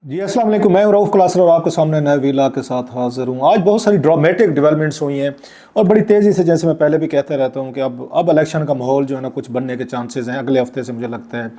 जी अस्सलाम वालेकुम। मैं रऊफ़ क्लासर और आपके सामने नए वीला के साथ हाज़िर हूँ। आज बहुत सारी ड्रामेटिक डेवलपमेंट्स हुई हैं और बड़ी तेज़ी से, जैसे मैं पहले भी कहता रहता हूँ कि अब इलेक्शन का माहौल जो है ना कुछ बनने के चांसेस हैं अगले हफ्ते से। मुझे लगता है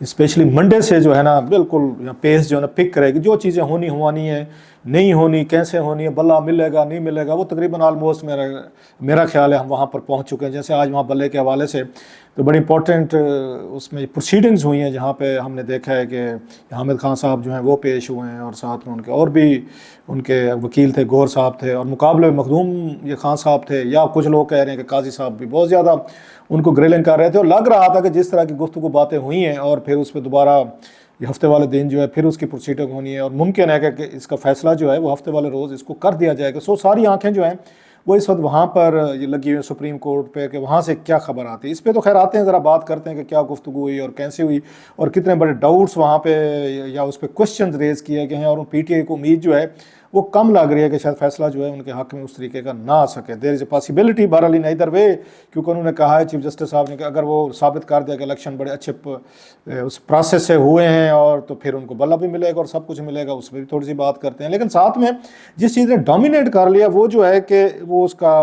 स्पेशली मंडे से जो है ना बिल्कुल पेस जो है ना पिक करेगी। जो चीज़ें होनी हुआनी है, नहीं होनी, कैसे होनी है, बल्ला मिलेगा नहीं मिलेगा, वो तकरीबन ऑलमोस्ट मेरा मेरा ख्याल है हम वहाँ पर पहुँच चुके हैं। जैसे आज वहाँ बल्ले के हवाले से तो बड़ी इंपॉर्टेंट उसमें प्रोसीडिंग्स हुई हैं जहाँ पे हमने देखा है कि हामिद खान साहब जो हैं वो पेश हुए हैं और साथ में उनके और भी उनके वकील थे, गौर साहब थे, और मुकाबले में मखदूम ये खान साहब थे, या कुछ लोग कह रहे हैं कि काजी साहब भी बहुत ज़्यादा उनको ग्रिलिंग कर रहे थे। और लग रहा था कि जिस तरह की गुफ्तगू बातें हुई हैं और फिर उस पर दोबारा ये हफ्ते वाले दिन जो है फिर उसकी प्रोसीडिंग होनी है और मुमकिन है कि इसका फैसला जो है वो हफ्ते वाले रोज़ इसको कर दिया जाएगा। सो सारी आंखें जो हैं वो इस वक्त वहाँ पर ये लगी हुई है सुप्रीम कोर्ट पे कि वहाँ से क्या खबर आती है। इस पे तो खैर आते हैं, ज़रा बात करते हैं कि क्या गुफ्तगू हुई और कैसे हुई और कितने बड़े डाउट्स वहाँ पे या उस पर क्वेश्चन रेज किए गए हैं। और पीटीआई को उम्मीद जो है वो कम लग रही है कि शायद फैसला जो है उनके हक में उस तरीके का ना आ सके। देयर इज़ ए पॉसिबिलिटी बहरहाल इन इधर वे, क्योंकि उन्होंने कहा है चीफ जस्टिस साहब ने कि अगर वो साबित कर दिया कि इलेक्शन बड़े अच्छे उस प्रोसेस से हुए हैं और तो फिर उनको बल्ला भी मिलेगा और सब कुछ मिलेगा। उसमें भी थोड़ी सी बात करते हैं। लेकिन साथ में जिस चीज़ ने डोमिनेट कर लिया वो जो है कि वो उसका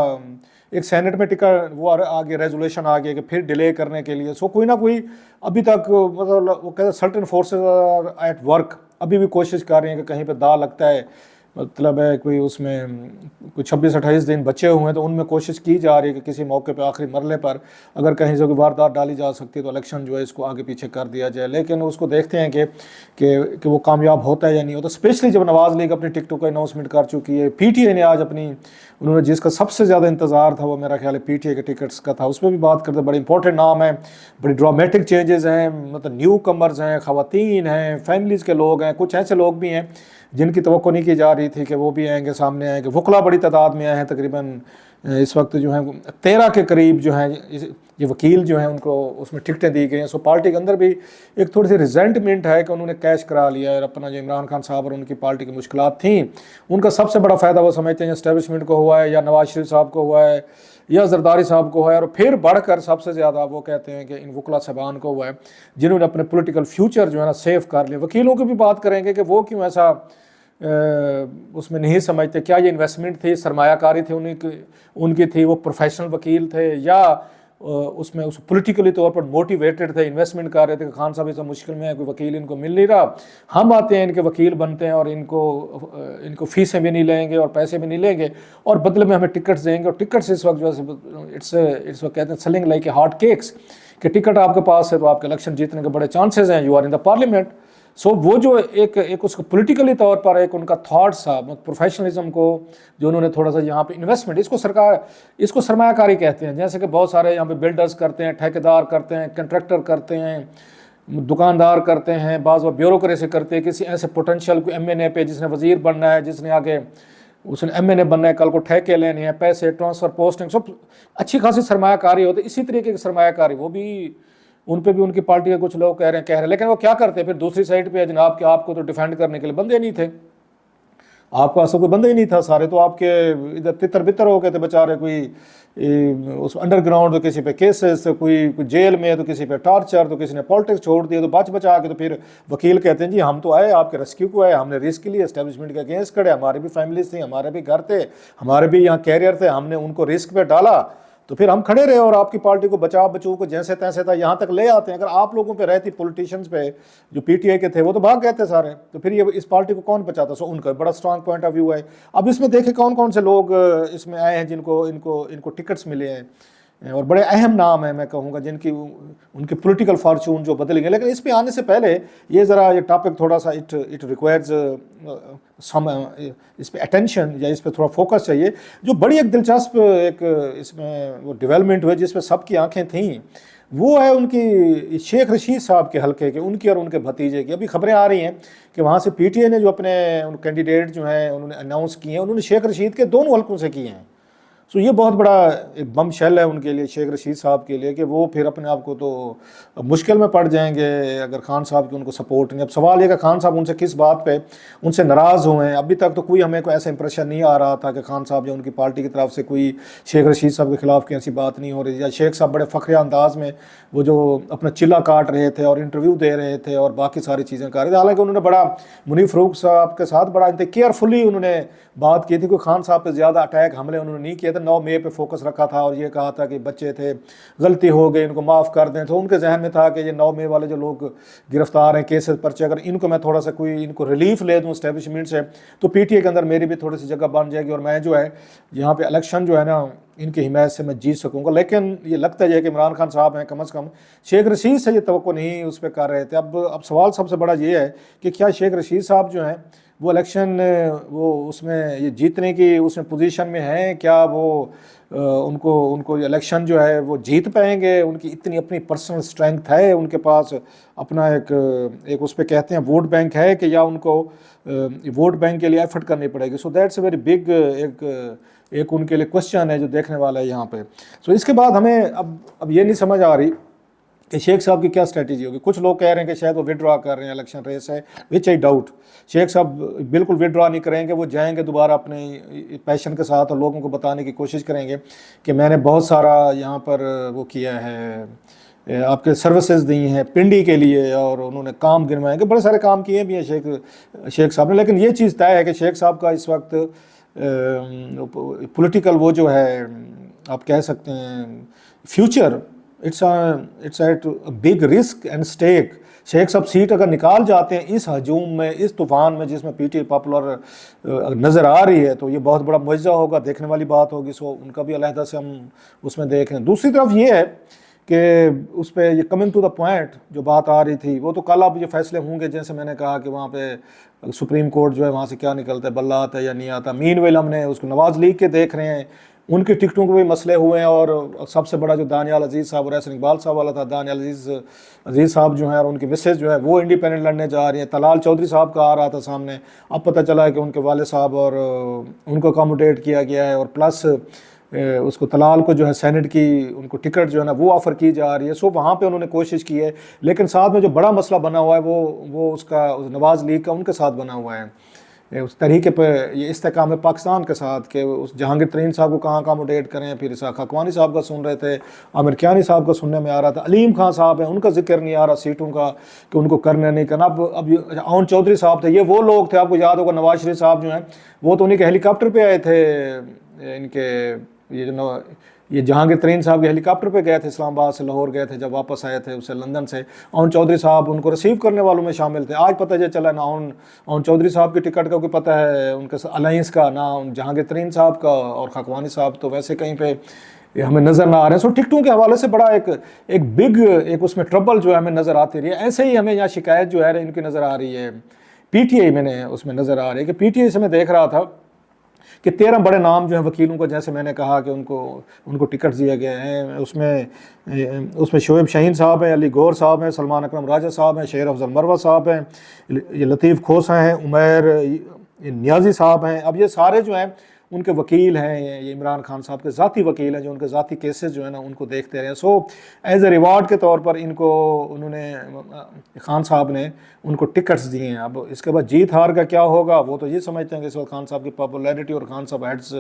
एक सेनेट में टिकट वो आगे रेजोल्यूशन आ गया कि फिर डिले करने के लिए। सो कोई ना कोई अभी तक मतलब वो कहते हैं certain forces are at work, अभी भी कोशिश कर रही हैं कि कहीं पे दाव लगता है। मतलब है कोई उसमें कोई 26-28 दिन बचे हुए हैं तो उनमें कोशिश की जा रही है कि किसी मौके पे आखिरी मरले पर अगर कहीं से कोई वारदात डाली जा सकती है तो इलेक्शन जो है इसको आगे पीछे कर दिया जाए। लेकिन उसको देखते हैं कि वो कामयाब होता है या नहीं होता। स्पेशली जब नवाज़ लीग अपनी टिकटों का अनाउंसमेंट कर चुकी है, पीटीआई ने आज अपनी उन्होंने जिसका सबसे ज़्यादा इंतजार था वो मेरा ख्याल है पीटीआई के टिकट्स का था, उस पर भी बात करते। बड़े इंपॉर्टेंट नाम है, बड़ी ड्रामेटिक चेंजेस हैं, मतलब न्यू कमर्स हैं, ख़वातीन हैं, फैमिलीज़ के लोग हैं, कुछ ऐसे लोग भी हैं जिनकी तवक्को नहीं की जा रही थी कि वो भी आएंगे, सामने आएंगे। वकला बड़ी तादाद में आए हैं, तकरीबन इस वक्त जो है 13 के करीब जो हैं ये वकील जो हैं उनको उसमें टिकटें दी गई हैं। सो पार्टी के अंदर भी एक थोड़ी सी रिजेंटमेंट है कि उन्होंने कैश करा लिया है। और अपना जो इमरान खान साहब और उनकी पार्टी की मुश्किलात थी उनका सबसे बड़ा फ़ायदा वो समझते हैं इस्टेबलिशमेंट को हुआ है या नवाज शरीफ साहब को हुआ है या जरदारी साहब को हुआ है। और फिर बढ़कर सबसे ज़्यादा वो कहते हैं कि इन वकला साहबान को हुआ है जिन्होंने अपने पोलिटिकल फ्यूचर जो है ना सेव कर लिया। वकीलों की भी बात करेंगे कि वो क्यों ऐसा उसमें नहीं समझते, क्या ये इन्वेस्टमेंट थी, सरमायाकारी थी उनकी थी, वो प्रोफेशनल वकील थे या उसमें उस पॉलिटिकली तौर पर मोटिवेटेड थे, इन्वेस्टमेंट कर रहे थे कि खान साहब इस मुश्किल में है, कोई वकील इनको मिल नहीं रहा, हम आते हैं इनके वकील बनते हैं और इनको फीसें भी नहीं लेंगे और पैसे भी नहीं लेंगे और बदले में हमें टिकट्स देंगे। और टिकट्स इस वक्त जो है इट्स कहते हैं selling like a hot cakes, कि टिकट आपके पास है तो आपके इलेक्शन जीतने के बड़े चांसेस हैं, you are in the parliament. So वो जो एक उसको पॉलिटिकली तौर पर एक उनका थॉट्स था, प्रोफेशनलिज्म को जो उन्होंने थोड़ा सा यहाँ पे इन्वेस्टमेंट, इसको सरमायाकारी कहते हैं। जैसे कि बहुत सारे यहाँ पे बिल्डर्स करते हैं, ठेकेदार करते हैं, कंट्रैक्टर करते हैं, दुकानदार करते हैं, बाज़ ब्यूरोक्रेसी करते हैं। किसी ऐसे पोटेंशियल को एमएनए पे जिसने वजीर बनना है, जिसने आगे उसने एमएनए बनना है, कल को ठेके लेने हैं, पैसे ट्रांसफ़र, पोस्टिंग, सब अच्छी खासी सरमायाकारी होती है। इसी तरीके की सरमायाकारी वो भी उन पे भी उनकी पार्टी के कुछ लोग कह रहे हैं, लेकिन वो क्या करते हैं फिर दूसरी साइड पे जनाब कि आपको तो डिफेंड करने के लिए बंदे नहीं थे, आपको ऐसा कोई बंदा ही नहीं था, सारे तो आपके इधर तितर बितर हो गए थे बेचारे। कोई उस अंडरग्राउंड तो किसी पे केसेस, तो कोई जेल में, तो किसी पे टॉर्चर, तो किसी ने पॉलिटिक्स छोड़ दिया, तो बच बचा के तो फिर वकील कहते हैं जी हम तो आए आपके रेस्क्यू को आए, हमने रिस्क लिए, एस्टेब्लिशमेंट के अगेंस्ट खड़े, हमारी भी फैमिलीज थी, हमारे भी घर थे, हमारे भी यहाँ कैरियर थे, हमने उनको रिस्क पे डाला तो फिर हम खड़े रहे और आपकी पार्टी को बचा बचू को जैसे तैसे था यहाँ तक ले आते हैं। अगर आप लोगों पे रहती पॉलिटिशियंस पे जो पीटीआई के थे वो तो भाग गए थे सारे, तो फिर ये इस पार्टी को कौन बचाता। सो उनका बड़ा स्ट्रांग पॉइंट ऑफ व्यू है। अब इसमें देखें कौन कौन से लोग इसमें आए हैं जिनको इनको टिकट्स मिले हैं और बड़े अहम नाम है मैं कहूँगा जिनकी उनके पॉलिटिकल फॉर्चून जो बदलेंगे। लेकिन इस पे आने से पहले ये ज़रा ये टॉपिक थोड़ा सा इट रिक्वायर्स सम इस पे अटेंशन या इस पे थोड़ा फोकस चाहिए। जो बड़ी एक दिलचस्प एक इसमें वो डेवलपमेंट हुई जिस पे सबकी आंखें थीं वो है उनकी शेख रशीद साहब के हलके के, उनकी और उनके भतीजे की। अभी खबरें आ रही हैं कि वहाँ से पीटीआई ने जो अपने कैंडिडेट जो हैं उन्होंने अनाउंस किए हैं, उन्होंने शेख रशीद के दोनों हलकों से किए हैं। सो ये बहुत बड़ा एक बम शेल है उनके लिए, शेख रशीद साहब के लिए, कि वो फिर अपने आप को तो मुश्किल में पड़ जाएंगे अगर खान साहब की उनको सपोर्ट नहीं। अब सवाल ये कि खान साहब उनसे किस बात पे उनसे नाराज़ हुए हैं। अभी तक तो कोई हमें को ऐसा इंप्रेशन नहीं आ रहा था कि खान साहब या उनकी पार्टी की तरफ से कोई शेख रशीद साहब के खिलाफ की ऐसी बात नहीं हो रही, या शेख साहब बड़े फ़ख्र अंदाज में वो जो अपना चिल्ला काट रहे थे और इंटरव्यू दे रहे थे और बाकी सारी चीज़ें कर रहे थे। हालांकि उन्होंने बड़ा मुनीफ फ़ारूक साहब के साथ बड़ा केयरफुली उन्होंने बात की थी, कोई खान साहब पे ज़्यादा अटैक हमले उन्होंने नहीं किए थे। 9 मई पे फोकस रखा था और ये कहा था कि बच्चे थे, गलती हो गई, इनको माफ़ कर दें। तो उनके जहन में था कि ये 9 मई वाले जो लोग गिरफ्तार हैं, केसेस परचे, अगर इनको मैं थोड़ा सा कोई इनको रिलीफ ले दूँ इस्टेब्लिशमेंट से, तो पीटीए के अंदर मेरी भी थोड़ी सी जगह बन जाएगी और मैं जो है यहाँ पे इलेक्शन जो है ना इनकी हिमायत से मैं जीत सकूँगा। लेकिन ये लगता है कि इमरान खान साहब हैं कम अज़ कम शेख रशीद से ये तवक्को नहीं उस पर कर रहे थे। अब सवाल सबसे बड़ा ये है कि क्या शेख रशीद साहब जो हैं वो इलेक्शन वो उसमें ये जीतने की उसमें पोजीशन में हैं, क्या वो उनको इलेक्शन जो है वो जीत पाएंगे? उनकी इतनी अपनी पर्सनल स्ट्रेंथ है, उनके पास अपना एक उस पर कहते हैं वोट बैंक है, कि या उनको वोट बैंक के लिए एफर्ट करनी पड़ेगी? So that's a very big एक उनके लिए क्वेश्चन है जो देखने वाला है यहाँ पे। सो इसके बाद हमें अब ये नहीं समझ आ रही कि शेख साहब की क्या स्ट्रेटजी होगी। कुछ लोग कह रहे हैं कि शायद वो विड्रॉ कर रहे हैं, इलेक्शन रेस है, विच आई डाउट। शेख साहब बिल्कुल विड्रॉ नहीं करेंगे, वो जाएंगे दोबारा अपने पैशन के साथ और लोगों को बताने की कोशिश करेंगे कि मैंने बहुत सारा यहाँ पर वो किया है, आपके सर्विसेज दी हैं पिंडी के लिए, और उन्होंने काम गिनवाएंगे, बड़े सारे काम किए भी हैं शेख साहब ने। लेकिन ये चीज़ तय है कि शेख साहब का इस वक्त पॉलिटिकल वो जो है आप कह सकते हैं future, it's at big risk and stake. शेख साहब सीट अगर निकाल जाते हैं इस हजूम में, इस तूफ़ान में जिसमें पीटीआई पॉपुलर नज़र आ रही है, तो ये बहुत बड़ा मुआवजा होगा, देखने वाली बात होगी। सो उनका भी अलहदा से हम उसमें देख रहे हैं। दूसरी तरफ ये है कि उस पर ये कमिंग टू द पॉइंट जो बात आ रही थी, वो तो कल अब ये फैसले होंगे, जैसे मैंने कहा कि वहाँ पे सुप्रीम कोर्ट जो है वहाँ से क्या निकलता है, बल्ला आता है या नहीं आता। मीनवेल हमने उसको नवाज़ लीग के देख रहे हैं, उनकी टिकटों के भी मसले हुए हैं, और सबसे बड़ा जो दानियाल अजीज़ साहब और एहसन इकबाल साहब वाला था, दानियाल अजीज़ साहब जो हैं और उनकी मिसेज जो है वो इंडिपेंडेंट लड़ने जा रही हैं। तलाल चौधरी साहब का आ रहा था सामने, अब पता चला है कि उनके वाले साहब और उनको अकोमोडेट किया गया है, और प्लस उसको तलाल को जो है सेनेट की उनको टिकट जो है ना वो ऑफ़र की जा रही है। सो वहाँ पे उन्होंने कोशिश की है, लेकिन साथ में जो बड़ा मसला बना हुआ है वो उसका नवाज़ लीग का उनके साथ बना हुआ है, उस तरीके पर ये इस्तेकाम है पाकिस्तान के साथ कि उस जहांगीर तरीन साहब को कहाँ अकोमोडेट करें। फिर इसाक हकवानी साहब का सुन रहे थे, आमिर कियानी साहब का सुनने में आ रहा था, अलीम खान साहब हैं उनका जिक्र नहीं आ रहा सीटों का कि उनको करना नहीं करना। अब आउन चौधरी साहब थे, ये वो लोग थे, आपको याद होगा नवाज शरीफ साहब जो हैं वो तो उन्हीं के हेलीकॉप्टर पर आए थे, इनके ये जहांगीर तरीन साहब के हेलीकॉप्टर पे गए थे, इस्लामाबाद से लाहौर गए थे, जब वापस आए थे उससे लंदन से, आउन चौधरी साहब उनको रिसीव करने वालों में शामिल थे। आज पता चला ना आउन चौधरी साहब की टिकट का कोई पता है उनके अलायंस का, ना जहांगीर तरीन साहब का, और खकवानी साहब तो वैसे कहीं पे हमें नज़र ना आ रहे हैं। सो टिकटों के हवाले से बड़ा एक बिग एक उसमें ट्रबल जो है हमें नज़र आती रही है। ऐसे ही हमें यहाँ शिकायत जो है इनकी नज़र आ रही है, पीटीआई मैंने उसमें नज़र आ रही है कि पीटीआई से मैं देख रहा था कि 13 बड़े नाम जो हैं वकीलों को, जैसे मैंने कहा कि उनको टिकट दिए गए हैं। उसमें शोएब शाहीन साहब हैं, अली गौर साहब हैं, सलमान अकरम राजा साहब हैं, शेर अफजल मरवा साहब हैं, ये लतीफ़ खोसा हैं, उमैर नियाजी साहब हैं। अब ये सारे जो हैं उनके वकील हैं, ये इमरान खान साहब के ज़ाती वकील हैं जो उनके ज़ाती केसेस जो है ना उनको देखते रहे। सो एज ए रिवार्ड के तौर पर उन्होंने खान साहब ने उनको टिकट्स दिए हैं। अब इसके बाद जीत हार का क्या होगा वो तो ये समझते हैं कि इस वक्त खान साहब की पॉपुलैरिटी, और खान साहब हेड्स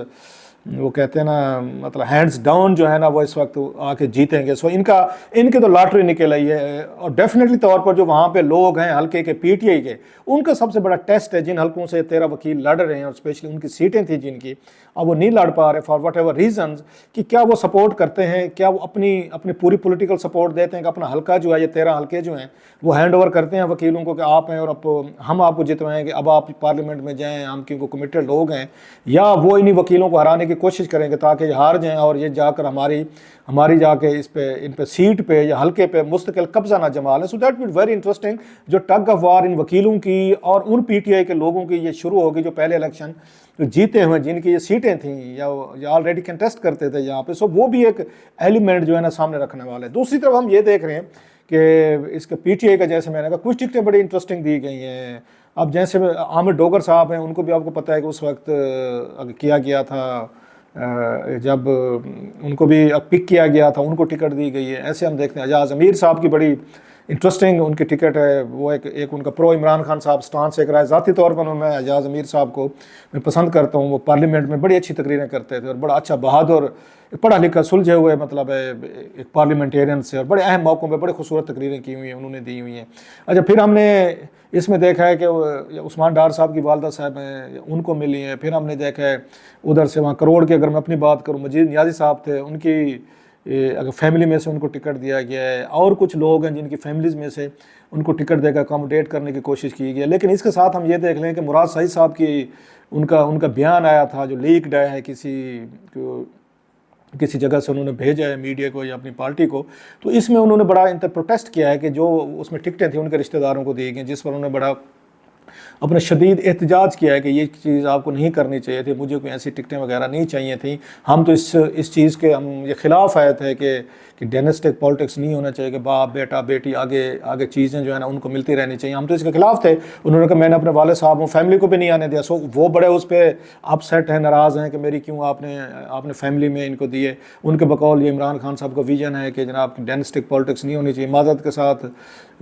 वो कहते हैं ना मतलब हैंड्स डाउन जो है ना वो इस वक्त आके जीतेंगे। सो इनके तो लॉटरी निकल आई है, और डेफिनेटली तौर पर जो वहाँ पे लोग हैं हल्के के पीटीआई के, उनका सबसे बड़ा टेस्ट है। जिन हल्कों से 13 वकील लड़ रहे हैं और स्पेशली उनकी सीटें थी जिनकी, अब वो नहीं लड़ पा रहे फॉर वट एवर रीजन्स, कि क्या वो सपोर्ट करते हैं, क्या वो अपनी पूरी पॉलिटिकल सपोर्ट देते हैं कि अपना हल्का जो है ये 13 हल्के जो हैं वो हैंड ओवर करते हैं वकीलों को कि आप हैं और अब हम आपको जितवाएंगे, अब आप पार्लियामेंट में जाएँ, हम क्योंकि कमिटेड लोग हैं, या वो इन्हीं वकीलों को हराने की कोशिश करेंगे ताकि ये हार जाएं और ये जाकर हमारी जाके इन पे सीट पे या हल्के पे मुस्तकिल कब्जा ना जमा लें। So that will very interesting. जो टग ऑफ वार इन वकीलों की और उन पीटीआई के लोगों की ये शुरू होगी जो पहले इलेक्शन जो जीते हुए जिनकी ये सीटें थी या ऑलरेडी कंटेस्ट करते थे यहाँ पे। सो वो भी एक एलिमेंट जो है ना सामने रखने वाले। दूसरी तरफ हम ये देख रहे हैं कि इसके पीटीआई का, जैसे मैंने कहा, कुछ टिकटें बड़ी इंटरेस्टिंग दी गई हैं। अब जैसे आमिर डोगर साहब हैं, उनको भी आपको पता है कि उस वक्त किया गया था जब उनको भी पिक किया गया था उनको टिकट दी गई है। ऐसे हम देखते हैं एजाज़ अमीर साहब की बड़ी इंटरेस्टिंग उनकी टिकट है, वो एक उनका प्रो इमरान खान साहब स्टांस एक रहा है। ज़ाती तौर पर मैं एजाज़ अमीर साहब को मैं पसंद करता हूँ, वो पार्लियामेंट में बड़ी अच्छी तकरीरें करते थे और बड़ा अच्छा बहादुर पढ़ा लिखा सुलझे हुए मतलब एक पार्लियामेंटेरियन से, और बड़े अहम मौक़ों पर बड़े खूबसूरत तकरीरें की हुई हैं उन्होंने दी हुई हैं। अच्छा, फिर हमने इसमें देखा है कि उस्मान डार साहब की वालदा साहब हैं, उनको मिली हैं। फिर हमने देखा है उधर से वहाँ करोड़ की अगर मैं अपनी बात करूँ, मजीद नियाज़ी साहब थे, उनकी अगर फैमिली में से उनको टिकट दिया गया है, और कुछ लोग हैं जिनकी फैमिलीज़ में से उनको टिकट देकर अकोमोडेट करने की कोशिश की गई है। लेकिन इसके साथ हम ये देख लें कि मुराद सईद साहब की उनका बयान आया था जो लीक्ड है, किसी जगह से उन्होंने भेजा है मीडिया को या अपनी पार्टी को, तो इसमें उन्होंने बड़ा प्रोटेस्ट किया है कि जो उसमें टिकटें थी उनके रिश्तेदारों को दी गई, जिस पर उन्होंने बड़ा अपना शदीद एहतजाज किया है कि ये चीज़ आपको नहीं करनी चाहिए थी, मुझे कोई ऐसी टिकटें वगैरह नहीं चाहिए थी। हम तो इस चीज़ के हम ये खिलाफ़ आए थे कि डायनेस्टिक पॉलिटिक्स नहीं होना चाहिए कि बाप बेटा बेटी आगे चीज़ें जो है ना उनको मिलती रहनी चाहिए, हम तो इसके खिलाफ़ थे। उन्होंने कहा मैंने अपने वाले साहब फैमिली को भी नहीं आने दिया। सो वो बड़े उस पर अपसेट हैं, नाराज़ हैं कि मेरी क्यों आपने फैमिली में इनको दिए। उनके बकौल ये इमरान खान साहब का विजन है कि जनाब डायनेस्टिक पॉलिटिक्स नहीं होनी चाहिए। माज़रत के साथ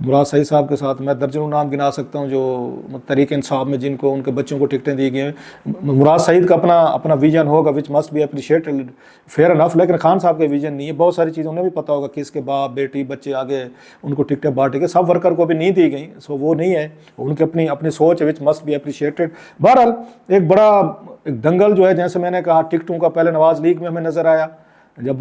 मुराद सईद साहब के साथ मैं दर्जनों नाम गिना सकता हूँ जो तहरीक इंसाफ में जिनको उनके बच्चों को टिकटें दी गई हैं। मुराद सईद का अपना विजन होगा which must be appreciated, fair enough, लेकिन खान साहब का विजन नहीं है। बहुत सारी चीज़ें उन्हें भी पता होगा कि इसके बाप बेटी बच्चे आगे उनको टिकटें बांटेंगे, सब वर्कर को भी नहीं दी गई। सो वो नहीं है, उनकी अपनी सोच है विच मस्ट बी अप्रिशिएटेड। बहरहाल एक दंगल जो है, जैसे मैंने कहा टिकटों का पहले नवाज़ लीग में हमें नज़र आया, जब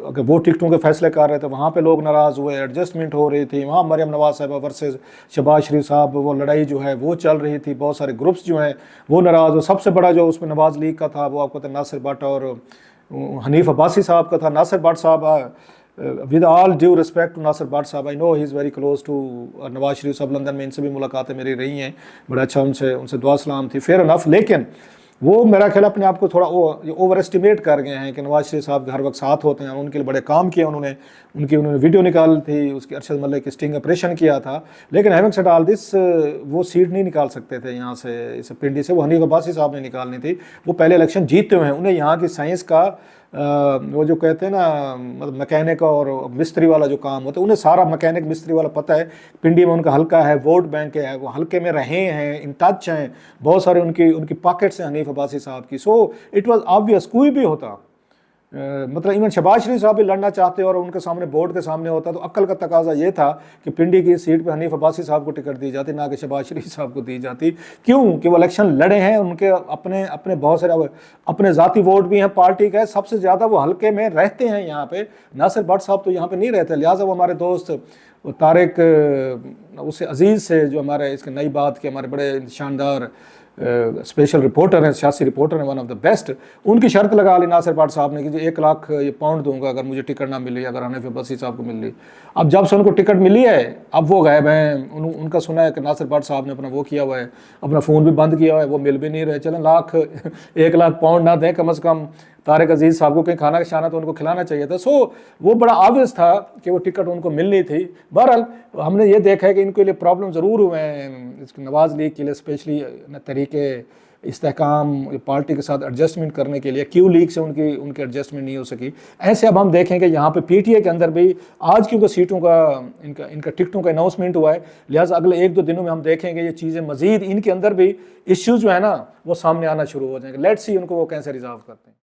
अगर वो टिकटों के फैसले कर रहे थे वहाँ पे लोग नाराज़ हुए, एडजस्टमेंट हो रही थी। वहाँ मरियम नवाज़ साहबा वर्सेस शहबाज शरीफ साहब, वो लड़ाई जो है वो चल रही थी। बहुत सारे ग्रुप्स जो हैं वो नाराज़ हो। सबसे बड़ा जो उसमें नवाज़ लीग का था वो आपको पता नासिर भट्ट और हनीफ अब्बासी साहब का था। Nasir Bhatt sahab, with all due respect to Nasir Bhatt sahab, I know he is very close to Nawaz Sharif sahab, London में इनसे भी मुलाकातें मेरी रही हैं, बड़ा अच्छा उनसे दुआ सलाम थी, फेयर इनफ। लेकिन वो मेरा ख्याल अपने आप को थोड़ा ओवर एस्टिमेट कर गए हैं कि नवाज शरीफ साहब हर वक्त साथ होते हैं, उनके लिए बड़े काम किए उन्होंने वीडियो निकाली थी, उसकी अरशद मलिक स्टिंग ऑपरेशन किया था। लेकिन हैविंग सेड ऑल दिस, वो सीट नहीं निकाल सकते थे यहाँ से, इस पिंडी से, वो हनीफ अब्बासी साहब ने निकालनी थी। वो पहले इलेक्शन जीतते हुए हैं, उन्हें यहाँ की साइंस का वो जो कहते हैं ना मतलब मैकेनिक और मिस्त्री वाला जो काम होता है, उन्हें सारा मैकेनिक मिस्त्री वाला पता है। पिंडी में उनका हल्का है, वोट बैंक है, वो हल्के में रहे हैं, इन टच हैं, बहुत सारे उनकी पॉकेट्स हैं हनीफ अब्बासी साहब की। सो इट वाज ऑब्वियस, कोई भी होता मतलब इवन शहबाज शरीफ साहब भी लड़ना चाहते और उनके सामने बोर्ड के सामने होता, तो अक्ल का तकाजा ये था कि पिंडी की सीट पे हनीफ अब्बासी साहब को टिकट दी जाती, ना कि शहबाज शरीफ साहब को दी जाती। क्यों कि वो इलेक्शन लड़े हैं, उनके अपने बहुत सारे अपने ज़ाती वोट भी हैं, पार्टी का है, सबसे ज़्यादा वो हल्के में रहते हैं यहाँ पे। नासिर भट्ट साहब तो यहाँ पे नहीं रहते, लिहाजा वो हमारे दोस्त वो तारिक उससे अजीज़ से जो हमारे इसके नई बात के हमारे बड़े शानदार स्पेशल रिपोर्टर हैं, सियासी रिपोर्टर हैं, वन ऑफ द बेस्ट, उनकी शर्त लगा ली नासिर भट्ट साहब ने कि 1 लाख ये पाउंड दूंगा अगर मुझे टिकट ना मिली, अगर हनीफ अब्बासी साहब को मिल ली। अब जब से उनको टिकट मिली है अब वो गायब हैं। उनका सुना है कि नासिर भट्ट साहब ने अपना वो किया हुआ है, अपना फ़ोन भी बंद किया हुआ है, वो मिल भी नहीं रहे। चलें 1 लाख पाउंड ना दें, कम से कम तारिक अजीज़ साहब को कहीं खाना खाना तो उनको खिलाना चाहिए था। सो वो बड़ा ऑब्वियस था कि वो टिकट उनको मिलनी थी। बहरहाल हमने ये देखा है कि इनके लिए प्रॉब्लम ज़रूर हुए हैं, इसके नवाज़ लीग के लिए स्पेशली तरीके इस्तेहकाम पार्टी के साथ एडजस्टमेंट करने के लिए क्यू लीग से उनकी एडजस्टमेंट नहीं हो सकी। ऐसे अब हम देखें कि यहाँ पे पीटीए के अंदर भी आज क्योंकि सीटों का इनका टिकटों का अनाउंसमेंट हुआ है, लिहाजा अगले 1-2 दिनों में हम देखेंगे ये चीज़ें मज़ीद इनके अंदर भी इश्यूज़ जो है ना वो सामने आना शुरू हो जाएंगे। लेट्स सी उनको वो कैसे रिजॉल्व करते हैं।